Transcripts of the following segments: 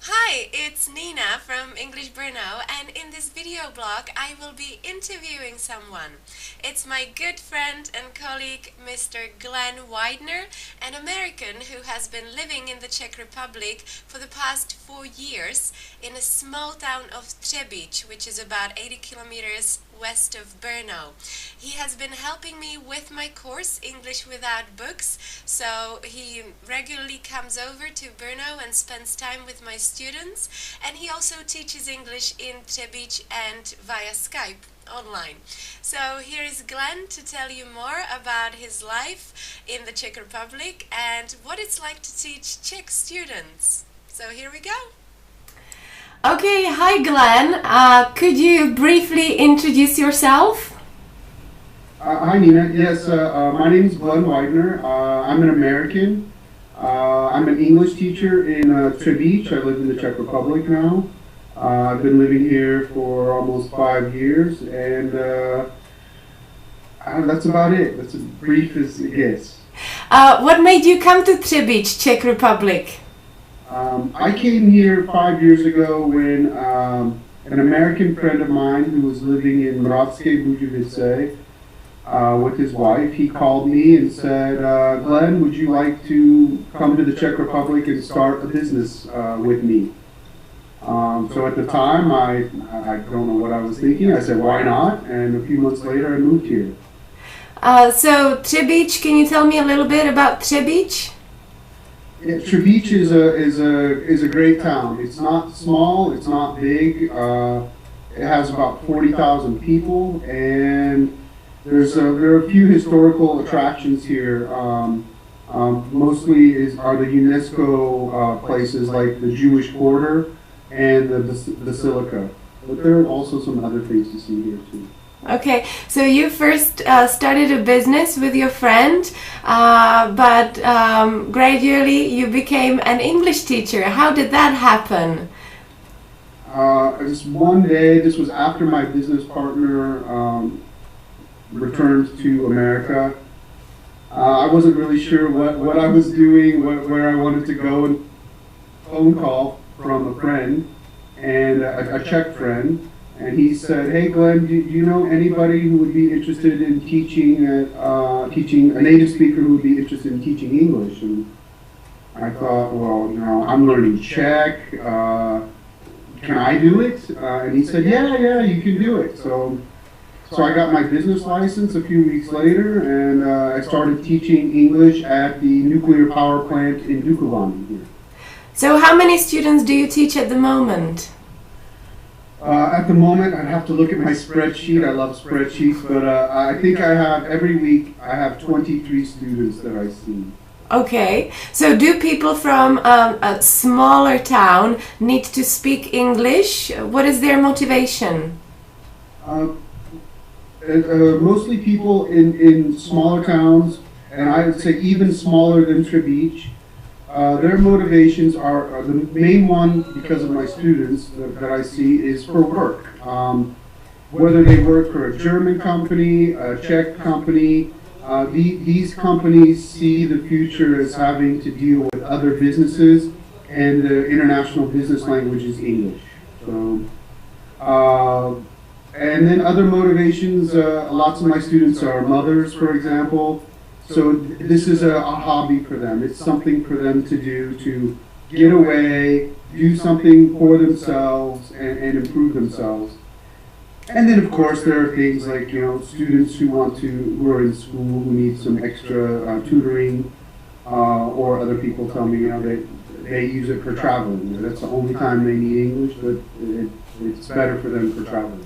Hi, it's Nina from English Brno, and in this video blog I will be interviewing someone. It's my good friend and colleague Mr. Glenn Weidner, an American who has been living in the Czech Republic for the past 4 years in a small town of Třebíč, which is about 80 kilometers west of Brno. He has been helping me with my course English Without Books, so he regularly comes over to Brno and spends time with my students, and he also teaches English in Třebíč and via Skype online. So here is Glenn to tell you more about his life in the Czech Republic and what it's like to teach Czech students. So here we go. Okay, hi Glenn. Could you briefly introduce yourself? Hi Nina, yes, my name is Glenn Weidner. I'm an American. I'm an English teacher in Třebíč. I live in the Czech Republic now. I've been living here for almost 5 years, and that's about it. That's as brief as it gets. What made you come to Třebíč, Czech Republic? I came here 5 years ago when an American friend of mine who was living in Moravské Budějovice with his wife, he called me and said, Glenn, would you like to come to the Czech Republic and start a business with me? So at the time, I don't know what I was thinking. I said, why not? And a few months later, I moved here. So Třebíč, can you tell me a little bit about Třebíč? Yeah, Třebíč is a great town. It's not small, it's not big. It has about 40,000 people, and there are a few historical attractions here. Mostly are the UNESCO places like the Jewish Quarter and the Basilica. But there are also some other things to see here too. Okay, so you first started a business with your friend, but gradually you became an English teacher. How did that happen? Just one day, this was after my business partner returned to America. I wasn't really sure what I was doing, where I wanted to go, and phone call from a friend, and a Czech friend. And he said, hey Glenn, do you know anybody who would be interested in teaching a native speaker who would be interested in teaching English? And I thought, well, I'm learning Czech. Can I do it? And he said, yeah, you can do it. So I got my business license a few weeks later, and I started teaching English at the nuclear power plant in Dukovany here. So how many students do you teach at the moment? At the moment, I'd have to look at my spreadsheet. I love spreadsheets, but I think every week I have 23 students that I see. Okay, so do people from a smaller town need to speak English? What is their motivation? Mostly people in smaller towns, and I would say even smaller than Třebíč. Their motivations are the main one, because of my students that I see, is for work. Whether they work for a German company, a Czech company, these companies see the future as having to deal with other businesses, and the international business language is English. So, and then other motivations, lots of my students are mothers, for example. So this is a hobby for them. It's something for them to do, to get away, do something for themselves, and improve themselves. And then, of course, there are things like, students who are in school, who need some extra tutoring, or other people tell me, they use it for traveling. That's the only time they need English, but it's better for them for traveling.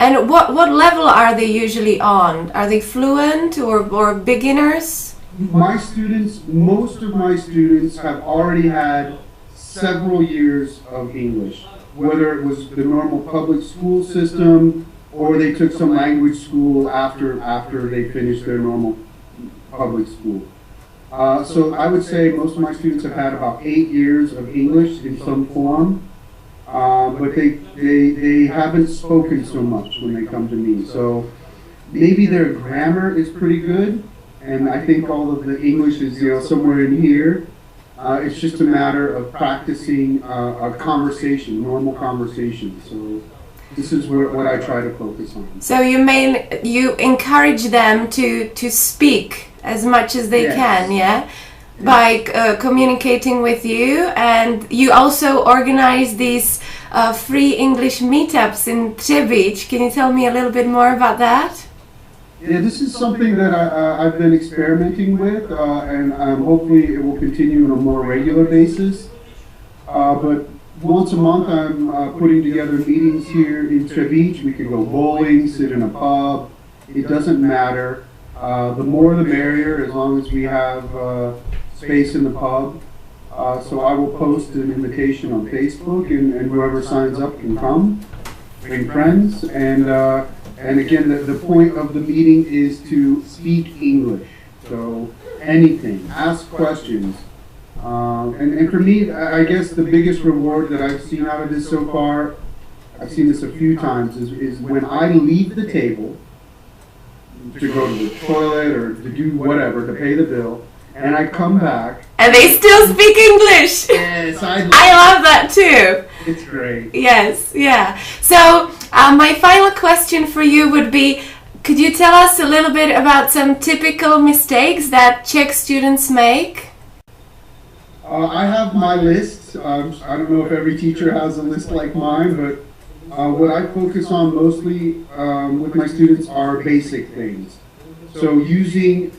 And what level are they usually on? Are they fluent or beginners? Most of my students have already had several years of English, whether it was the normal public school system or they took some language school after they finished their normal public school. So I would say most of my students have had about 8 years of English in some form. But they haven't spoken so much when they come to me. So maybe their grammar is pretty good, and I think all of the English is somewhere in here. It's just a matter of practicing a conversation, normal conversation. So this is what I try to focus on. So you encourage them to speak as much as they can, yeah? By communicating with you, and you also organize these free English meetups in Třebíč. Can you tell me a little bit more about that? Yeah, this is something that I've been experimenting with, and hopefully it will continue on a more regular basis. But once a month I'm putting together meetings here in Třebíč. We could go bowling, sit in a pub, it doesn't matter. The more the merrier, as long as we have space in the pub. So I will post an invitation on Facebook, and whoever signs up can come, bring friends, and again, the point of the meeting is to speak English. So anything, ask questions. And for me, I guess the biggest reward that I've seen out of this so far, I've seen this a few times, is when I leave the table to go to the toilet or to do whatever, to pay the bill, and I come back. And they still speak English. Yes, I love that too. It's great. Yes, yeah. So my final question for you would be, could you tell us a little bit about some typical mistakes that Czech students make? I have my list. I don't know if every teacher has a list like mine, but what I focus on mostly with my students are basic things. So using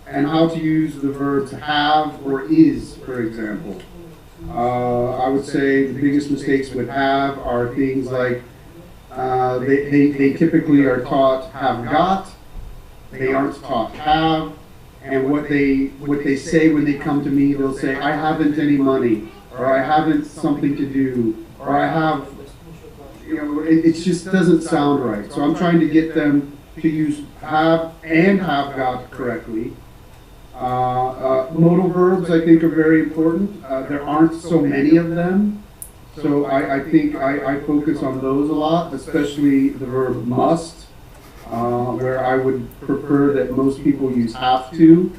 and how to use the verbs have or is, for example. I would say the biggest mistakes with have are things like they typically are taught have got, they aren't taught have, and what they say when they come to me, they'll say, I haven't any money, or I haven't something to do, or I have, it just doesn't sound right. So I'm trying to get them to use have and have got correctly. Modal verbs, I think, are very important. There aren't so many of them, so I think I focus on those a lot, especially the verb must, where I would prefer that most people use have to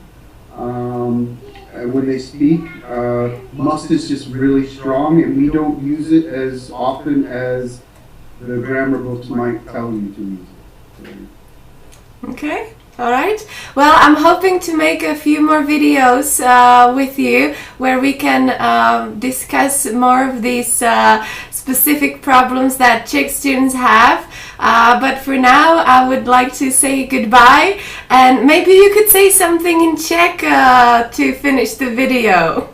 when they speak. Must is just really strong, and we don't use it as often as the grammar books might tell you to use it. Okay. All right. Well, I'm hoping to make a few more videos with you where we can discuss more of these specific problems that Czech students have. But for now, I would like to say goodbye, and maybe you could say something in Czech to finish the video.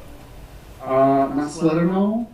Nashledanou.